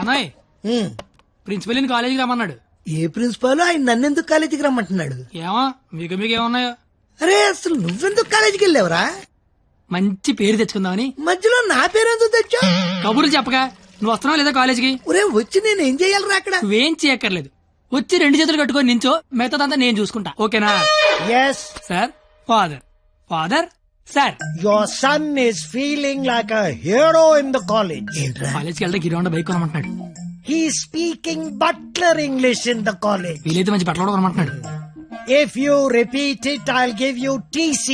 అన్నాయ్ principal in కాలేజీకి రమ్మన్నాడు. A principal ఆయన నన్నెందుకు కాలేజీకి రమ్మంటున్నాడు? ఏమో మీకేమన్నాయో. అరే అసలు నువ్వెందుకు కాలేజీకి వెళ్ళావురా? మంచి పేరు తెచ్చుకుందామని. మధ్యలో నా పేరు ఎందుకు తెచ్చా? కబుర్లు చెప్పగా నువ్వు వస్తున్నావు లేదా కాలేజీకి? ఒరే వచ్చి నేను ఏం చెయ్యాలరా అక్కడ? నువ్వేం చేయక్కర్లేదు, వచ్చి 2 చేతులు కట్టుకొని నించో, మిగతాదంతా నేను చూసుకుంటా. ఓకేనా? Yes. Sir. Father sir. Your son is feeling like a hero in the college. కాలేజ్కి వెళ్తే గిరి bike కొనమంటున్నాడు. He's speaking butler English in the college. వీలైతే మంచి బట్టలు కూడా కొనమంటున్నాడు. If you repeat it, I'll give you TC.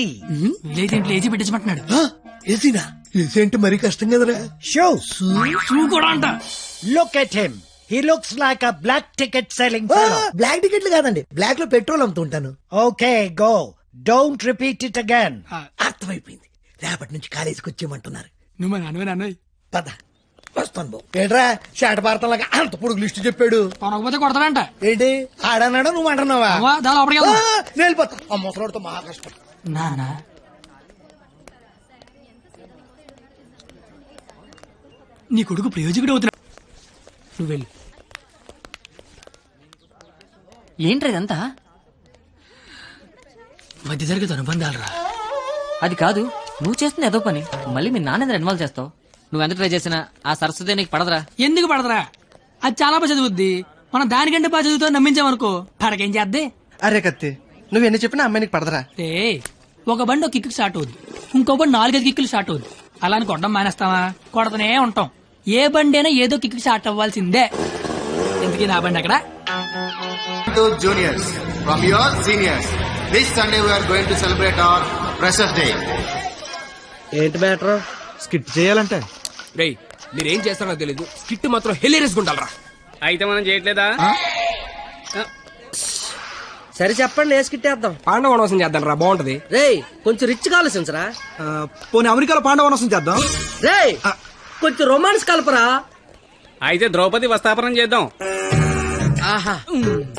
వీలైతే ఇంట్లో ఏసీ పెట్టించమంటున్నాడు. ఏసీనా? ఏసీ అంటే మరీ కష్టం కదరా. Shoes. షూ కూడా అంట. Look at him. He looks like a black ticket selling fellow. Black టికెట్లు కాదండి, బ్లాక్ లో పెట్రోల్ అమ్ముతుంటాను. Okay, go. Don't repeat it again. అర్థమైపోయింది. రేపటి నుంచి కాలేజీకి వచ్చేయమంటున్నారు. నువ్వు మా నాన్నవే. పద వస్తాను బాబు. ఏంట్రా షాట భారతంలాగా అంత పొడుగు లిస్టు చెప్పాడు? కొనకపోతే కొడతాడంట. ఏంటి ఆడన్నాడా నువ్వు అంటున్నావా? దాని లోపలికి వెళ్దాం. నేను వెళ్ళిపోతా. ఆ ముసలాడితో మహా కష్టం. నానా నీ కొడుకు ప్రయోజకుడు అవుతున్నాడు. నువ్వు వెళ్ళు. ఏంట్రా ఇదంతా? మధ్య తరగతి అనుబంధాలరా. అది కాదు, నువ్వు చేస్తున్న ఏదో పని మళ్ళీ మీ నాన్న ఇన్వాల్వ్ చేస్తావు. నువ్వెంత ట్రై చేసినా ఆ సరస్వతి నీకు పడదురా. ఎందుకు పడదురా? అది చాలా బాగా చదువుద్ది. మనం దానికంటే బాగా చదువుతో నమ్మించామనుకో, పడకేం చేద్దే. అరే కత్తి, నువ్వెన్ని చెప్పినా అమ్మాయికి పడదరా. ఒక బండి ఒక కిక్కు స్టార్ట్ అవుద్ది, ఇంకో బండి 4-5 కిక్కులు స్టార్ట్ అవుద్ది. అలా అని కొట్టడం మానేస్తావా? కొడతనే ఉంటాం. ఏ బండి అయినా ఏదో కిక్కు స్టార్ట్ అవ్వాల్సిందే. ఎందుకు నా బండి అక్కడ? Juniors, from your seniors, this Sunday we are going to celebrate our Freshers Day. ఏంటి మ్యాటర్? స్కిట్ చేయాలంటే రేయ్ మీరేం చేస్తారో తెలీదు, స్కిట్ మాత్రం హిలేరియస్ గుండాలరా. అయితే మనం చేయట్లేదా? సరే చెప్పండి, ఏ స్కిట్ వేద్దాం? పాండవ వనవాసం చేద్దాం రా, బాగుంటది. రేయ్ కొంచెం రిచ్ కావాల్సించరా. పోనీ అమెరికాలో పాండవ వనవాసం చేద్దాం. రేయ్ కొంచెం రొమాన్స్ కలపరా. అయితే ద్రౌపది వస్తాపనం చేద్దాం. ఆహా,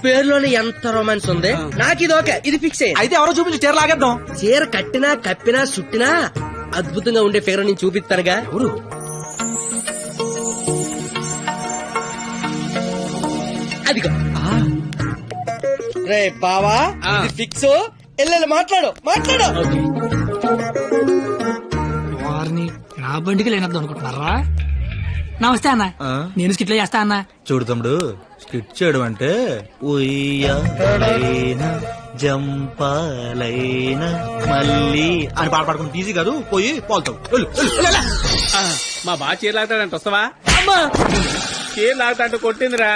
పేరులోనే ఎంత రొమాన్స్ ఉంది. నాకు ఇది ఓకే, ఇది ఫిక్స్ అయ్యి. అయితే ఎవరో చూపించి చీర లాగేద్దాం. చీర కట్టినా కప్పినా చుట్టినా అద్భుతంగా ఉండే ఫిగర్ నేను చూపిస్తానుగా. ఎవరు? అదిగో. రే బావా, ఇది ఫిక్స్. ఎల్లెల్లి మాట్లాడు. వారిని నా బండికి లేనద్దు అనుకుంటున్నారా? నమస్తే అన్న, నేను స్కిట్లో చేస్తా అన్న. చూడు తమ్ముడు, స్కిట్ చేయడం అంటే ఉయ్యాలైనా జంపాలైనా మళ్ళీ అని పాట పాడుకుంటూ ఈజీ కాదు. పోయి పోల్తావు. మా బాగా చీర లాగుతాడంట, వస్తావా? చీర లాగుతాంటూ కొట్టిందిరా.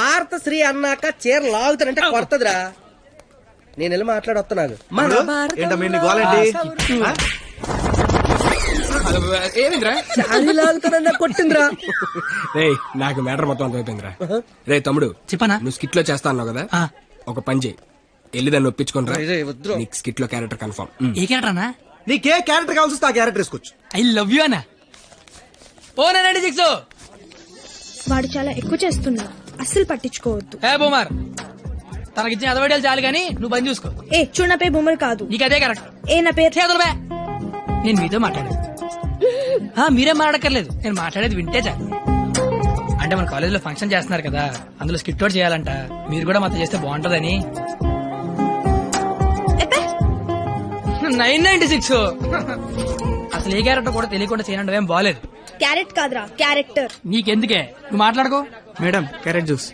భారత శ్రీ అన్నాక చీర లాగుతానంటే కొడతదిరా. నేను వెళ్ళి మాట్లాడొస్తున్నాను. ఏంటమ్మా గోలండి? ఏమిందిరా లాగుతానన్నా కొట్టిందిరా. రే నాకు మ్యాటర్ మొత్తం అంత అయిపోయిందిరా. రే తమ్ముడు చెప్పనా? నువ్వు స్కిట్ లో చేస్తా అన్నావు కదా, ఒక పని చేయి, వెళ్ళి దాన్ని ఒప్పించుకుంటా. నీకు స్కిట్ లో క్యారెక్టర్ కన్ఫర్మ్. ఏ క్యారెక్టర్ అన్నా? నీకే క్యారెక్టర్ కావాల్సి వస్తే ఆ క్యారెక్టర్ వేసుకోవచ్చు. ఐ లవ్ యూ అన్న. ఓ 96 వాడు చాలా ఎక్కువ చేస్తున్నాడు, అస్సలు పట్టించుకోవద్దు. ఏ బొమ్మర్, తనకిచ్చిన అదవడాలు చాలు గానీ నువ్వు పని చూసుకో. ఏ చూడు, నా పేరు బొమ్మర్ కాదు. నీకు అదే కరెక్ట్. ఏ నా పేరు చేతులు. నేను మీతో మాట్లాడేది మీరేం మాట్లాడక్కర్లేదు, నేను మాట్లాడేది వింటే చాలు. అంటే మన కాలేజీలో ఫంక్షన్ చేస్తున్నారు కదా, అందులో స్కిట్ అవుట్ చేయాలంట. మీరు కూడా మాతో చేస్తే బాగుంటదని. 996 అసలు ఏ క్యారెక్టర్ కూడా తెలియకుండా చేయడం ఏం బాలేదు. క్యారెట్ కాదురా, క్యారెక్టర్. నీకెందుకే, నువ్వు మాట్లాడుకో. మేడం క్యారెట్ జ్యూస్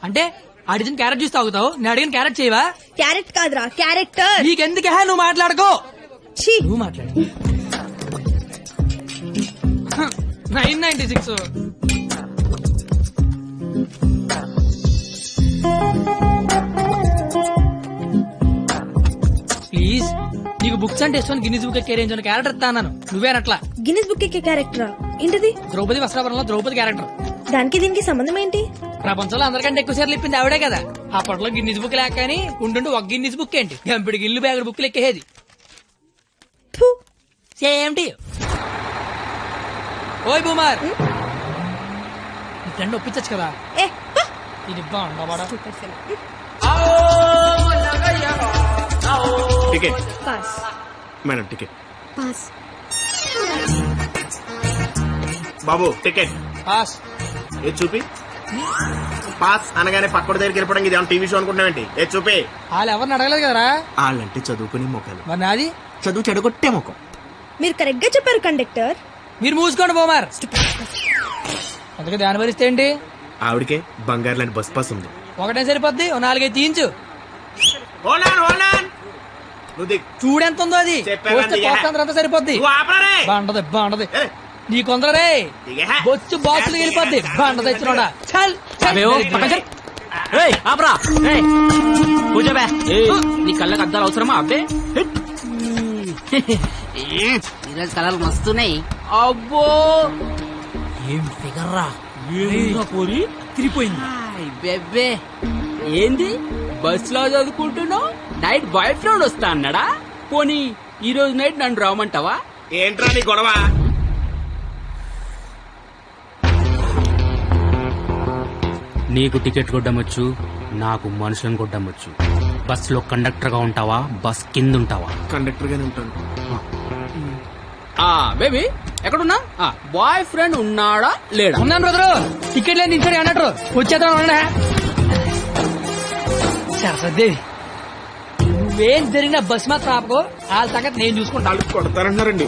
అంటే అడిగిన క్యారెట్ జ్యూస్ తాగుతావు, నేను అడిగిన క్యారెట్ చేయవా? క్యారెట్ కాదురా, క్యారెక్టర్. నీకెందుకే, నువ్వు మాట్లాడుకో. నువ్వు మాట్లాడు. 996 ప్లీజ్. నీకు బుక్స్ అంటే ఇష్టం, గిన్నీస్ బుక్ ఎక్కే రేంజ్ క్యారెక్టర్ ఇస్తా అన్నాను, నువ్వేనట్లా. గిన్నీస్ బుక్ ఎక్కే క్యారెక్టరా? ఏంటిది? ద్రౌపది వస్త్రాభరణంలో ద్రౌపది క్యారెక్టర్. దానికి దీనికి సంబంధం ఏంటి? ప్రపంచంలో అందరికంటే ఎక్కువ సార్లు ఇప్పింది ఆవిడే కదా. అప్పట్లో గిన్నీస్ బుక్ లేక కానీ ఉంటుండి ఒక గిన్నీస్ బుక్ ఏంటి, గంపిడి గిల్లు బ్యాగుడు బుక్లు ఎక్కేది. Same to you. ఓయ్ బూమర్, నీ ఫ్రెండ్ ఒప్పించచ్చు కదా. ఇది ticket pass. Madam ticket pass. బాబు టికెట్ పాస్. ఏ చూపి. పాస్ అనగానే పక్కన దగ్గరికి వెళ్ళిపోవడం ఇది టీవీ షో అనుకుంటున్నావేంటి? ఏ చూపి. వాళ్ళు ఎవరిని అడగలేదు కదరా. వాళ్ళంటే చదువుకునే మొక్కలు, మరి నాది చదువు చెడగొట్టే మొక్కం. మీరు కరెక్ట్ గా చెప్పారు కండక్టర్. మీరు మూసుకోండి బోమార్. అందుకే దాని భరిస్తే ఏంటి? ఆవిడకే బంగారు లాంటి బస్ పాస్ ఉంది. ఒకటే సరిపోద్ది, ఓ 4-5 తీయించు. నువ్వు దిగు. చూడెంత ఉందో అది. చెప్పాను పోస్తే దిగే. పోస్తంత సరిపోద్ది. నువ్వు ఆపరా రే. బాగుంటది ఏ. నీ కొందరే దిగే. బొచ్చు బాక్సులు వెళ్ళిపోద్ది. బాగుంటది ఇచ్చినోడా. చల్ చల్. ఆపరా పూజ బే. నీ కళ్ళకి అద్దాలు అవసరమా అబ్బే? ఈరోజు కలర్లు మస్తున్నాయి. అబ్బో ఏం ఫిగర్ రా. పోరి తిరిగిపోయింది. బెబ్బే ఏంది బస్ లో చదువుకుంటున్నావు? నైట్ బాయ్ ఫ్రెండ్ వస్తా అన్నాడా? పోనీ ఈ రోజు నైట్ నన్ను రామంటావా? ఏంట్రా నీ గొడవ? నీకు టికెట్ కొట్టమొచ్చు, నాకు మనుషులను కొట్టమొచ్చు. బస్ లో కండక్టర్ గా ఉంటావా, బస్ కింద ఉంటావా? కండక్టర్ గానే ఉంటాను. బేబీ ఎక్కడున్నా? బాయ్ ఫ్రెండ్ ఉన్నాడా లేడా? ఉన్నాను బ్రదరు. టికెట్ లేని దించాడు అన్నట్టు వచ్చేద్దాం. సరస్వతి నువ్వేం జరిగిన బస్ మాత్రం ఆపకో. వాళ్ళ సంగతి నేను చూసుకుంటాను. కొడతారంటున్నారండి.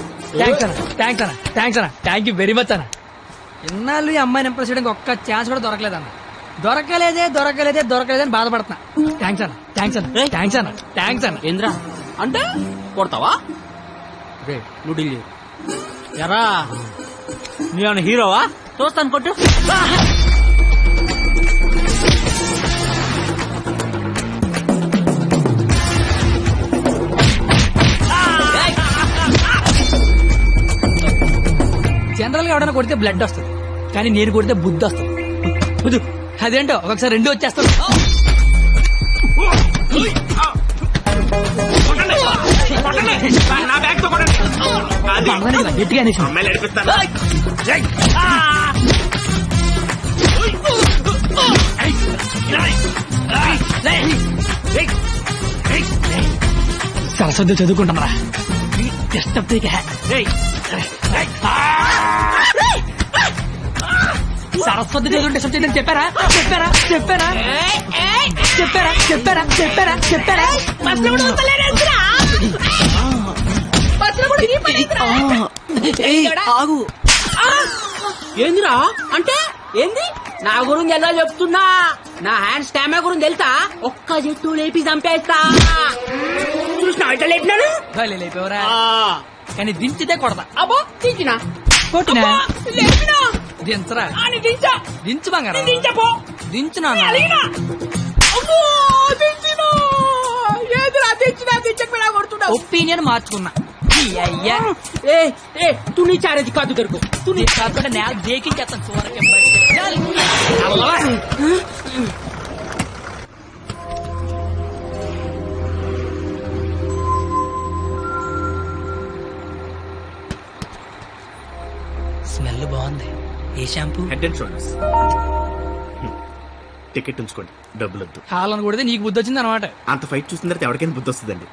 థ్యాంక్ యూ వెరీ మచ్ అన్న. ఇన్నాళ్ళు ఈ అమ్మాయిని ఇంప్రెస్ చేయడానికి ఒక్క ఛాన్స్ కూడా దొరకలేదన్న. దొరకలేదని బాధపడుతున్నా. థ్యాంక్స్ అన్న. ఏంద్రా అంటే కొడతావా? నువ్వు డీల్ చేయి. ఎరా నీ హీరోవా? చూస్తాను కొట్టు. జనరల్ గా ఎవడైనా కొడితే బ్లడ్ వస్తుంది, కానీ నేను కొడితే బుద్ధి వస్తుంది. అదేంటో ఒకసారి 2 వచ్చేస్తాడు. నా బ్యాగ్ తో కొట్టండి. గట్టిగా అనేసి. అమ్మాయిలు నడిపిస్తాను. సరస్వతి చదువుకుంటామరా. సరస్వతి చదువుకుంటే సబ్జెక్ట్ చెప్పారా? ఆగు. ఏందిరా అంటే ఏంది? నా గురించి ఎలా చెప్తున్నా? నా హ్యాండ్ స్టామినా గురించి తెలుసా? ఒక్క చెట్టు లేపి చంపేస్తా. చూసినా ఇట్లా లేపినాను. లేపేవరా, కానీ దించితే కొడతా. అబ్బో దించినా కొట్టినా లేపినా దించరా. దించా దించు బంగారం. దించపో. దించునా ఒపీనియన్ మార్చుకున్నా. అయ్యా తు నీ చారేది కాదు దొరుకు. తు నీ కాకుండా నేల దేకించేస్తాను. చూడకే స్మెల్ బాగుంది. ఏ shampoo? Head and shoulders. Ticket ఉంచుకోండి, డబ్బులు వద్దు. హాలను కొడితే నీకు బుద్ధి వచ్చింది అనమాట. అంత ఫైట్ చూసిన తర్వాత ఎవరికైనా బుద్ధి వస్తుందండి.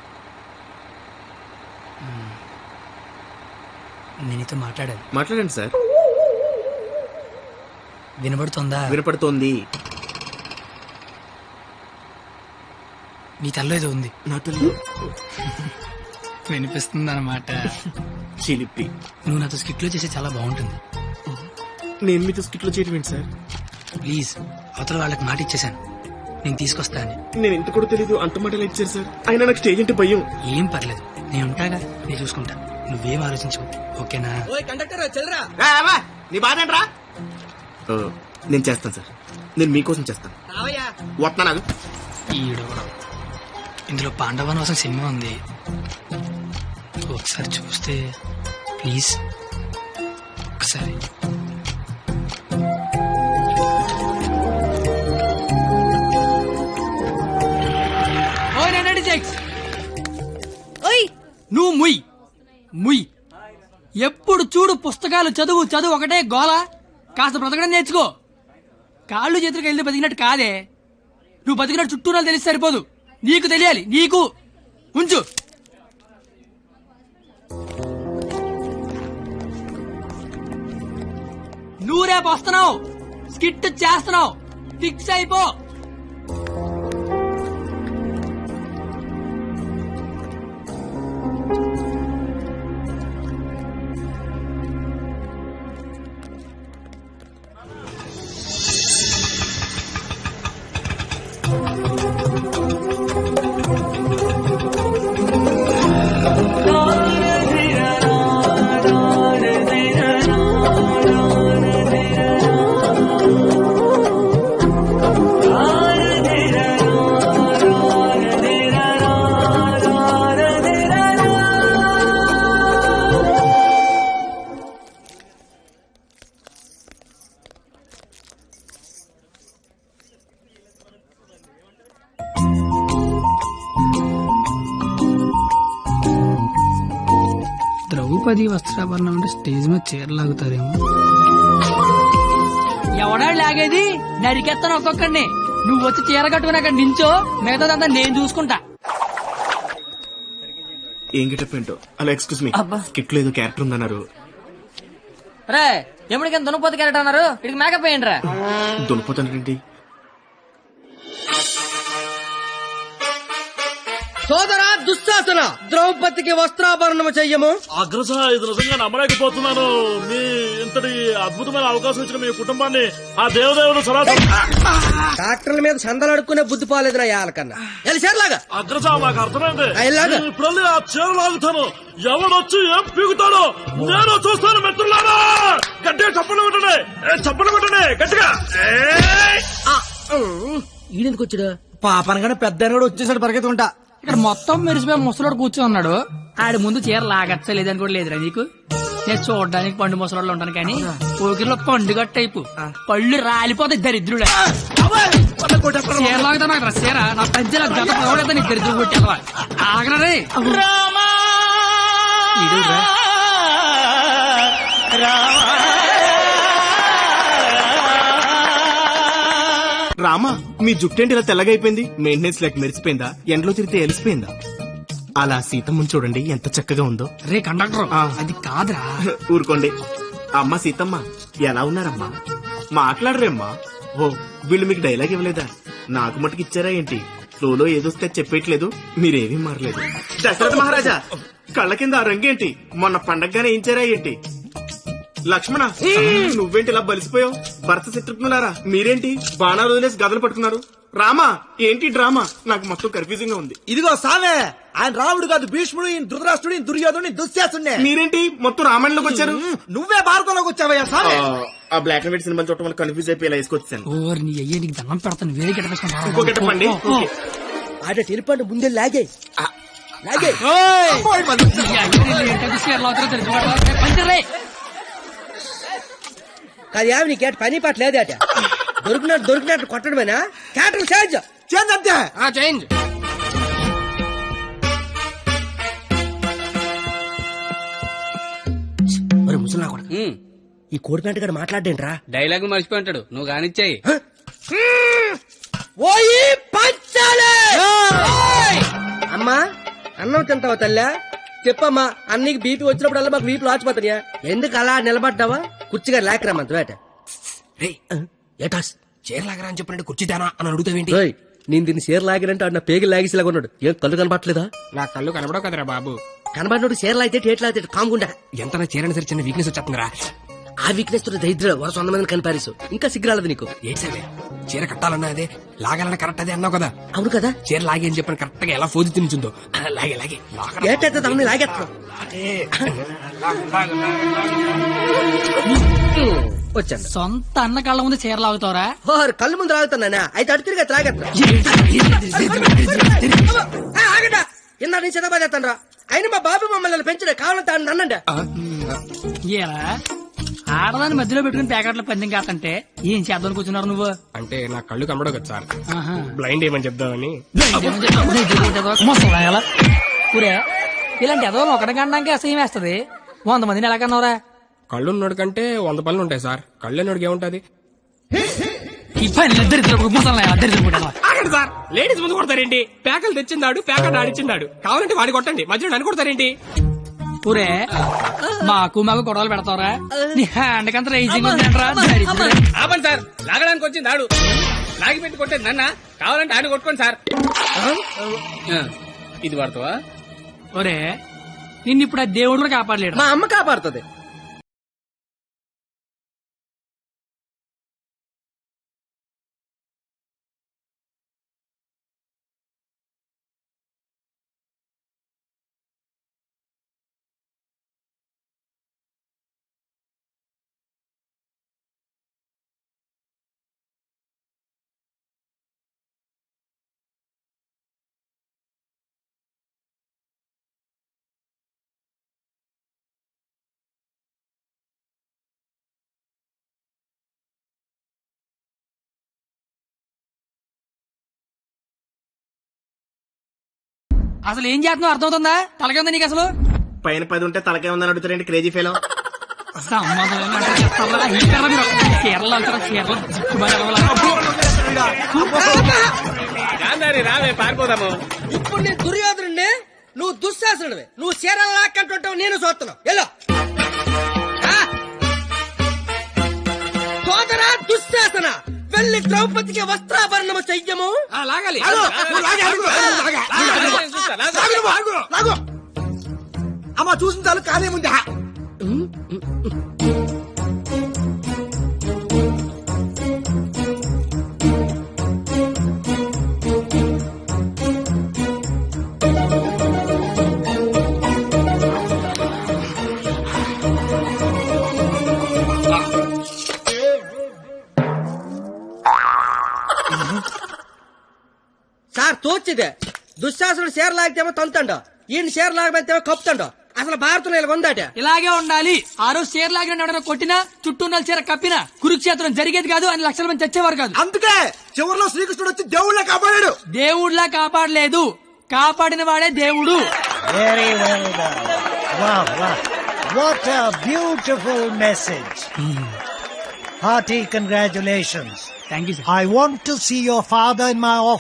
నేను నీతో మాట్లాడాలి. మాట్లాడండి సార్. వినబడుతుందా? వినపడుతోంది. నీ తల్లో ఏదో ఉంది. నా తల్లి వినిపిస్తుంది అనమాట. చిలిపి. నువ్వు నాతో స్కిట్లో చేస్తే చాలా బాగుంటుంది. నేను మీతో స్కిట్లో చేయడం ఏంటి సార్? ప్లీజ్, అవతల వాళ్ళకి మాట ఇచ్చేసాను, నేను తీసుకొస్తా అని. నేను ఇంత కూడా తెలీదు, అంత మాటలు ఇచ్చారు సార్. అయినా నాకు స్టేజ్ అంటే భయం. ఏం పర్లేదు, నేను ఉంటాగా, నేను చూసుకుంటా. నువ్వేం ఆలోచించు, ఓకేనా? నీ బాధ ఏంట్రా? నేను చేస్తాను సార్, నేను మీకోసం చేస్తాను. వస్తున్నాను. ఈడు ఇందులో పాండవనవాసం సినిమా ఉంది, ఒకసారి చూస్తే ప్లీజ్. ఒకసారి నువ్వు ముయ్ ముయ్. ఎప్పుడు చూడు పుస్తకాలు చదువు చదువు ఒకటే గోల. కాస్త బ్రతకడం నేర్చుకో. కాళ్ళు చేతులకు వెళ్ళి బతికినట్టు కాదే, నువ్వు బతికినట్టు చుట్టూ తెలిసి సరిపోదు. నీకు తెలియాలి, నీకు. ఉంచు. నువ్వు రేపు వస్తున్నావు, స్కిట్ చేస్తున్నావు, ఫిక్స్ అయిపో. ద్రౌపది వస్త్రాభరణం అంటే స్టేజ్ మీద చీరలాగుతారేమో. ఎవడా లాగేది? నరికెత్తాను ఒక్కొక్కడిని. నువ్వు వచ్చి చీర కట్టుకుని అక్కడ నించో, మిగతాదంతా నేను చూసుకుంటా. ఏం గెటప్ ఏంటో. అలా ఎక్స్క్యూజ్ మీ, స్కిట్ లో ఏదో క్యారెక్టర్ ఉందన్నారు. రే ఎప్పటికైనా దునపోతు క్యారెక్టర్ అన్నారు, ఇక్కడికి మేకప్ వేయండి రా. దునిపోతానండి. సోదరా దుశ్శాసన, ద్రౌపదికి వస్త్రాభరణము చెయ్యము. అగ్రస, ఇది నిజంగా నమ్మలేకపోతున్నాను. మీ ఇంతటి అద్భుతమైన అవకాశం ఇచ్చిన మీ కుటుంబాన్ని ఆ దేవదేవుడు డాక్టర్ల మీద సందలు అడుక్కునే బుద్ధి పోలేదు నా యాలకన్నా. చీరలాగా అగ్రస, నాకు అర్థమైంది. ఇలాగా? ఇప్పుడు ఆ చీర లాగుతాను, ఎవడొచ్చి ఏం పీగుతాడో నేను చూస్తాను. మిత్రులారా, గట్టిగా చప్పట్లు కొట్టండి, చప్పట్లు కొట్టండి గట్టిగా. ఈడెందుకు వచ్చాడు? పాపనగానే పెద్ద వచ్చేసాడు పరిగెత్తుకుంటా. ఇక్కడ మొత్తం మెరిసిపోయి ముసలోడు కూర్చొని ఉన్నాడు. ఆడి ముందు చీర లాగచ్చలేదని కూడా లేదురా నీకు. నేను చూడడానికి పండు ముసలోళ్ళు ఉంటాను కానీ పోకిరిలో పండుగ టైపు పళ్ళు రాలిపోతాయి దరిద్రుడే. చీర లాగుతా నాకు చీర నా పంచల గత పడతా నీకు దరిద్రుడు కొట్టేవా ఆగరే. రామా, మీ జుట్టేంటి ఇలా తెల్లగైపోయింది? మెయింటెనెన్స్ లేక మెరిసిపోయిందా? ఎండలో తిరిగితే ఎలిసిపోయిందా? అలా సీతమ్మని చూడండి ఎంత చక్కగా ఉందో. రే కండక్టర్, అది కాదురా. ఊరుకోండి. అమ్మ సీతమ్మ, ఎలా ఉన్నారమ్మా? మాట్లాడరేమ్మా. ఓ, వీళ్ళు మీకు డైలాగ్ ఇవ్వలేదా? నాకు మటుకు ఇచ్చారా ఏంటి? ఫ్లోలో ఏదొస్తే చెప్పేయట్లేదు, మీరేమీ మారలేదు. దశరథ మహారాజా, కళ్ళ కింద ఆ రంగేంటి? మొన్న పండగగానే ఏంచారా ఏంటి? లక్ష్మణ, నువ్వేంటి ఇలా బలిసిపోయావు? భర్త శత్రుఘ్నులారా, మీరేంటి బాణాలు వదిలేసి గదలు పట్టుకున్నారు? రామా, ఏంటి డ్రామా? నాకు మొత్తం కన్ఫ్యూజింగ్ గా ఉంది. ఇదిగో సామే, ఆయన రాముడు కాదు, భీష్ముడు, ఈయన ధృతరాష్ట్రుడు, ఈయన దుర్యోధనుడు, దుశ్శాసుడే. మీరేంటి మొత్తం రామాయణంలోకి వచ్చారు? నువ్వే భారతంలోకి వచ్చావయ్యా సామే. ఆ బ్లాక్ అండ్ వైట్ సినిమాలు చూడటం వల్ల కన్ఫ్యూజ్ అయిపోయి ఇలా వేసుకొచ్చాను. ఓర్ నీ అయ్యే, నీకు దండం పెడతాను. వేరే ఇంకో గెటప్ అండి. ఆడ టెలిపండి ముందే లాగే లాగే. కాదు ఏమి నీకేట పని పాట లేదే అట. దొరికినట్టు కొట్టడమేనా? క్యాటర్ చేంజ్ చేంజ్ అంతే. చేంజ్. మరి ముసలా కొడుకు ఈ కోడిపెంట గడ మాట్లాడేంట్రా? డైలాగ్ మర్చిపోయి ఉంటాడు, నువ్వు కానిచ్చాయి. ఓయి పంచాలే. అమ్మా, అన్నం తింటావా తల్లా? చెప్పమ్మా, అన్నికి బీపీ వచ్చినప్పుడల్లా మాకు బీపీ లాచిపోతాయా? ఎందుకు అలా నిలబడ్డావా? కుర్చీగా లేకరామంత ఏటాస్ చీరలాగరా అని చెప్పినట్టు కుర్చీదానా అని అడుగుతావేంటి? నేను దీన్ని చీర లాగినంటే అన్న పేగి లాగేసేలాగా ఉన్నాడు. ఏం కళ్ళు కనపట్లేదా? నా కళ్ళు కనబడవు కదరా బాబు. కనబడినోడు చీర లాగితే టేట్ లాగితే కాముకుండా. ఎంత నా చీరని సరే చిన్న వీక్నెస్ వచ్చేస్తుందిరా. ఆ వీక్నెస్ తో దరిద్ర వరుస 100 మందిని కనిపారేసు. ఇంకా సిగ్గురాలదు నీకు. ఏంటి సరే, చీర కట్టాలన్నా అదే, లాగాలన్నా కరెక్ట్ అదే అన్నావు కదా. అవును కదా. చీర లాగి అని చెప్పిన కరెక్ట్ గా ఎలా ఫోజు తినిచుందో లాగే లాగే ఏటైతే తమని లాగేస్తాం. వచ్చాను. సొంత అన్న కళ్ళ ముందు చీర లాగుతావరా? కళ్ళు ముందు లాగుతున్నానా? అయితే అటు తిరిగి త్రాగేస్తా. ఇందా నుంచి చదవదేస్తాను రా. అయినా మా బాబు మమ్మల్ని పెంచడే, కావాలంటే అన్నండి. ఏరా ఆడదాన్ని మధ్యలో పెట్టుకుని ప్యాకెట్లో పందెం కాకంటే ఏం చేద్దాం కూర్చున్నారు నువ్వు? అంటే నా కళ్ళు కనబడవు కదా సార్, బ్లైండ్ ఏమని చెప్దామని. ఊరే ఇలాంటి ఎదవో ఒకటి కనడానికి అసహ్యం వేస్తది. 100 మందిని ఎలా కన్నావురా? కళ్ళు ఉన్నోడు కంటే 100 పనులు ఉంటాయి సార్. కళ్ళు ఉన్నోడికి ఏముంటది? ఈ పని ఆగండి సార్, లేడీస్ ముందు కొడతారేంటి? ప్యాకలు తెచ్చిందాడు, ప్యాకెట్ ఆడిచ్చిందాడు. కావాలంటే వాడి కొట్టండి, మధ్యలో నన్ను కొడతారేంటి? ఊరే మాకు గొడవలు పెడతావరా నీ హ్యాండ్ కంత రైజింగ్ ఉందంటరా ఆపండి సార్, లాగడానికి వచ్చింది ఆడు. లాగి పెట్టి కొట్టేది నన్న, కావాలంటే ఆడు కొట్టుకోండి సార్. ఇది వాడతావా? ఒరే నిన్ను ఇప్పుడు ఆ దేవుడు కూడా కాపాడలేడు. మా అమ్మ కాపాడుతుంది. అసలు ఏం చేస్తున్నావు అర్థమవుతుందా? తలకే ఉందా నీకు అసలు? పైన 10 ఉంటే తలకే ఉందని అడుగుతారండి క్రేజీ ఫెలో. రావే పారిపోదాము. ఇప్పుడు నేను దుర్యోధనుడిని, నువ్వు దుశ్శాసనుడివి. నువ్వు చీరలు లాక్కంటుంటావు, నేను చూస్తున్నావు. ఎలా సోదరా దుశ్శాసన, వెళ్ళి ద్రౌపదికి వస్త్రాభరణము చెయ్యము. లాగాలి. అమ్మ చూసిన చాలు కాదే ముందే. సార్ తోచిదే, దుశ్శాసనుడు చీర లాగితేమో తంతండో, ఈయన చీర లాగబెత్తేమో కప్పుతండో. అసలు భారతంలో ఇలా ఉందాట. ఇలాగే ఉండాలి. ఆ రోజు చీర లాగిన ఎవరైనా కొట్టినా చుట్టూ ఉన్న చీర కప్పినా కురుక్షేత్రం జరిగేది కాదు, అని లక్షల మంది చచ్చేవారు కాదు. అందుకే చివరిలో శ్రీకృష్ణుడు వచ్చి దేవుళ్ళ కాపాడాడు. దేవుళ్లా కాపాడలేదు, కాపాడిన వాడే దేవుడు. Very well done. Wow, wow. What a beautiful message. Hearty congratulations. Thank you, sir. I want to see your father in my office.